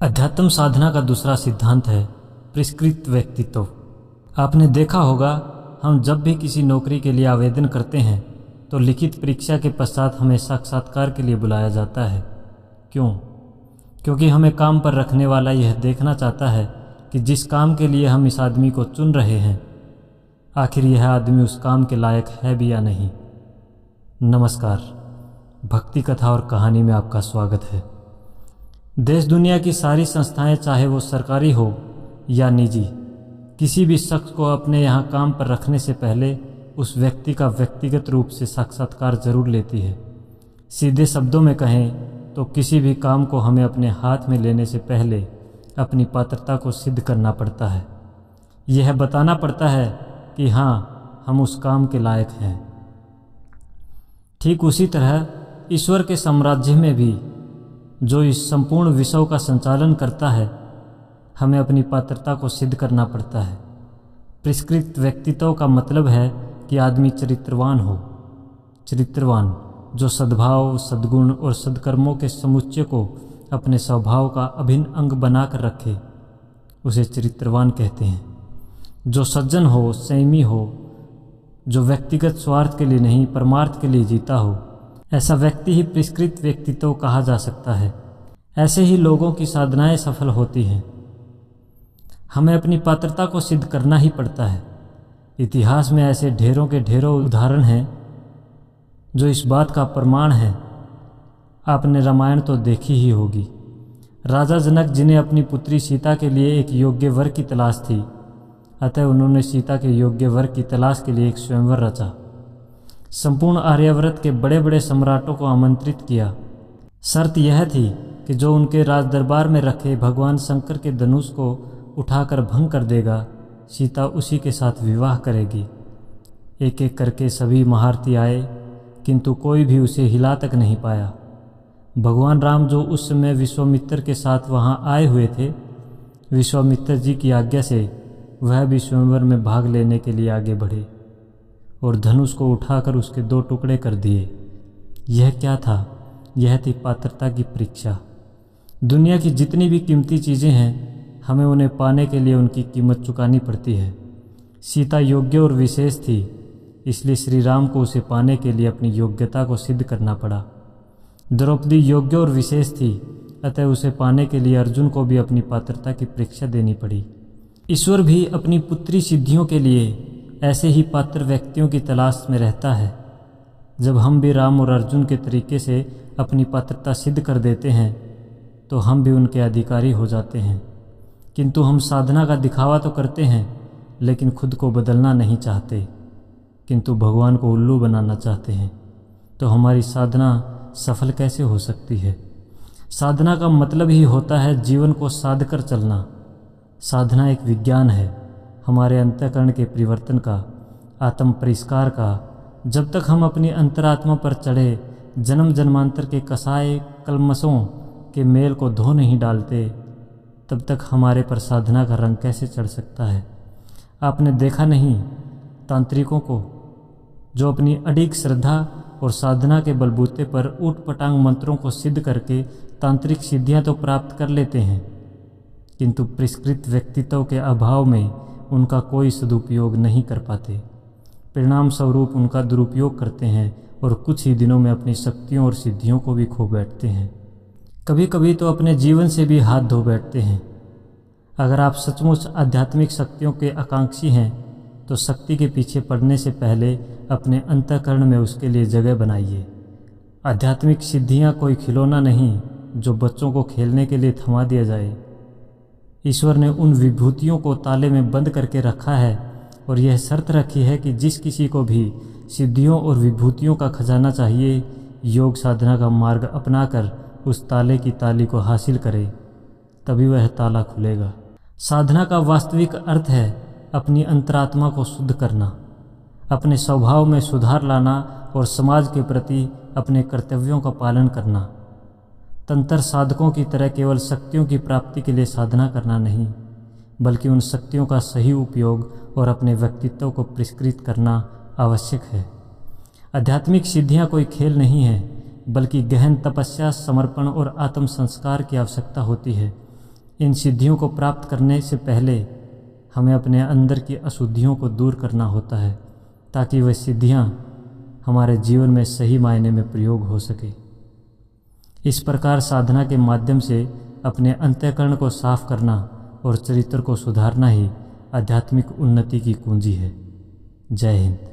अध्यात्म साधना का दूसरा सिद्धांत है परिष्कृत व्यक्तित्व। आपने देखा होगा, हम जब भी किसी नौकरी के लिए आवेदन करते हैं तो लिखित परीक्षा के पश्चात हमें साक्षात्कार के लिए बुलाया जाता है। क्यों? क्योंकि हमें काम पर रखने वाला यह देखना चाहता है कि जिस काम के लिए हम इस आदमी को चुन रहे हैं, आखिर यह आदमी उस काम के लायक है भी या नहीं। नमस्कार, भक्ति कथा और कहानी में आपका स्वागत है। देश दुनिया की सारी संस्थाएं, चाहे वो सरकारी हो या निजी, किसी भी शख्स को अपने यहाँ काम पर रखने से पहले उस व्यक्ति का व्यक्तिगत रूप से साक्षात्कार जरूर लेती है। सीधे शब्दों में कहें तो किसी भी काम को हमें अपने हाथ में लेने से पहले अपनी पात्रता को सिद्ध करना पड़ता है। यह बताना पड़ता है कि हाँ, हम उस काम के लायक हैं। ठीक उसी तरह ईश्वर के साम्राज्य में भी, जो इस संपूर्ण विश्व का संचालन करता है, हमें अपनी पात्रता को सिद्ध करना पड़ता है। परिष्कृत व्यक्तित्व का मतलब है कि आदमी चरित्रवान हो। चरित्रवान जो सद्भाव, सद्गुण और सद्कर्मों के समुच्चय को अपने स्वभाव का अभिन्न अंग बनाकर रखे, उसे चरित्रवान कहते हैं। जो सज्जन हो, संयमी हो, जो व्यक्तिगत स्वार्थ के लिए नहीं परमार्थ के लिए जीता हो, ऐसा व्यक्ति ही परिष्कृत व्यक्तित्व कहा जा सकता है। ऐसे ही लोगों की साधनाएं सफल होती हैं। हमें अपनी पात्रता को सिद्ध करना ही पड़ता है। इतिहास में ऐसे ढेरों के ढेरों उदाहरण हैं जो इस बात का प्रमाण है। आपने रामायण तो देखी ही होगी। राजा जनक, जिन्हें अपनी पुत्री सीता के लिए एक योग्य वर की तलाश थी, अतः उन्होंने सीता के योग्य वर की तलाश के लिए एक स्वयंवर रचा। संपूर्ण आर्यावर्त के बड़े बड़े सम्राटों को आमंत्रित किया। शर्त यह थी कि जो उनके राज दरबार में रखे भगवान शंकर के धनुष को उठाकर भंग कर देगा, सीता उसी के साथ विवाह करेगी। एक एक करके सभी महारथी आए, किंतु कोई भी उसे हिला तक नहीं पाया। भगवान राम, जो उस समय विश्वामित्र के साथ वहाँ आए हुए थे, विश्वामित्र जी की आज्ञा से वह भी स्वयंवर में भाग लेने के लिए आगे बढ़े और धनुष को उठाकर उसके 2 टुकड़े कर दिए। यह क्या था? यह थी पात्रता की परीक्षा। दुनिया की जितनी भी कीमती चीज़ें हैं, हमें उन्हें पाने के लिए उनकी कीमत चुकानी पड़ती है। सीता योग्य और विशेष थी, इसलिए श्री राम को उसे पाने के लिए अपनी योग्यता को सिद्ध करना पड़ा। द्रौपदी योग्य और विशेष थी, अतः उसे पाने के लिए अर्जुन को भी अपनी पात्रता की परीक्षा देनी पड़ी। ईश्वर भी अपनी पुत्री सिद्धियों के लिए ऐसे ही पात्र व्यक्तियों की तलाश में रहता है। जब हम भी राम और अर्जुन के तरीके से अपनी पात्रता सिद्ध कर देते हैं तो हम भी उनके अधिकारी हो जाते हैं। किंतु हम साधना का दिखावा तो करते हैं, लेकिन खुद को बदलना नहीं चाहते, किंतु भगवान को उल्लू बनाना चाहते हैं। तो हमारी साधना सफल कैसे हो सकती है? साधना का मतलब ही होता है जीवन को साध कर चलना। साधना एक विज्ञान है, हमारे अंतःकरण के परिवर्तन का, आत्म परिष्कार का। जब तक हम अपनी अंतरात्मा पर चढ़े जन्म जन्मांतर के कसाए कलमसों के मेल को धो नहीं डालते, तब तक हमारे पर साधना का रंग कैसे चढ़ सकता है? आपने देखा नहीं तांत्रिकों को, जो अपनी अडिग श्रद्धा और साधना के बलबूते पर ऊट-पटांग मंत्रों को सिद्ध करके तांत्रिक सिद्धियां तो प्राप्त कर लेते हैं, किंतु परिष्कृत व्यक्तित्व के अभाव में उनका कोई सदुपयोग नहीं कर पाते। परिणाम स्वरूप उनका दुरुपयोग करते हैं और कुछ ही दिनों में अपनी शक्तियों और सिद्धियों को भी खो बैठते हैं। कभी कभी तो अपने जीवन से भी हाथ धो बैठते हैं। अगर आप सचमुच आध्यात्मिक शक्तियों के आकांक्षी हैं तो शक्ति के पीछे पड़ने से पहले अपने अंतःकरण में उसके लिए जगह बनाइए। आध्यात्मिक सिद्धियां कोई खिलौना नहीं जो बच्चों को खेलने के लिए थमा दिया जाए। ईश्वर ने उन विभूतियों को ताले में बंद करके रखा है और यह शर्त रखी है कि जिस किसी को भी सिद्धियों और विभूतियों का खजाना चाहिए, योग साधना का मार्ग अपनाकर उस ताले की ताली को हासिल करे, तभी वह ताला खुलेगा। साधना का वास्तविक अर्थ है अपनी अंतरात्मा को शुद्ध करना, अपने स्वभाव में सुधार लाना और समाज के प्रति अपने कर्तव्यों का पालन करना। तंत्र साधकों की तरह केवल शक्तियों की प्राप्ति के लिए साधना करना नहीं, बल्कि उन शक्तियों का सही उपयोग और अपने व्यक्तित्व को परिष्कृत करना आवश्यक है। आध्यात्मिक सिद्धियां कोई खेल नहीं है, बल्कि गहन तपस्या, समर्पण और आत्म संस्कार की आवश्यकता होती है। इन सिद्धियों को प्राप्त करने से पहले हमें अपने अंदर की अशुद्धियों को दूर करना होता है, ताकि वह सिद्धियां हमारे जीवन में सही मायने में प्रयोग हो सके। इस प्रकार साधना के माध्यम से अपने अंतःकरण को साफ करना और चरित्र को सुधारना ही आध्यात्मिक उन्नति की कुंजी है। जय हिंद।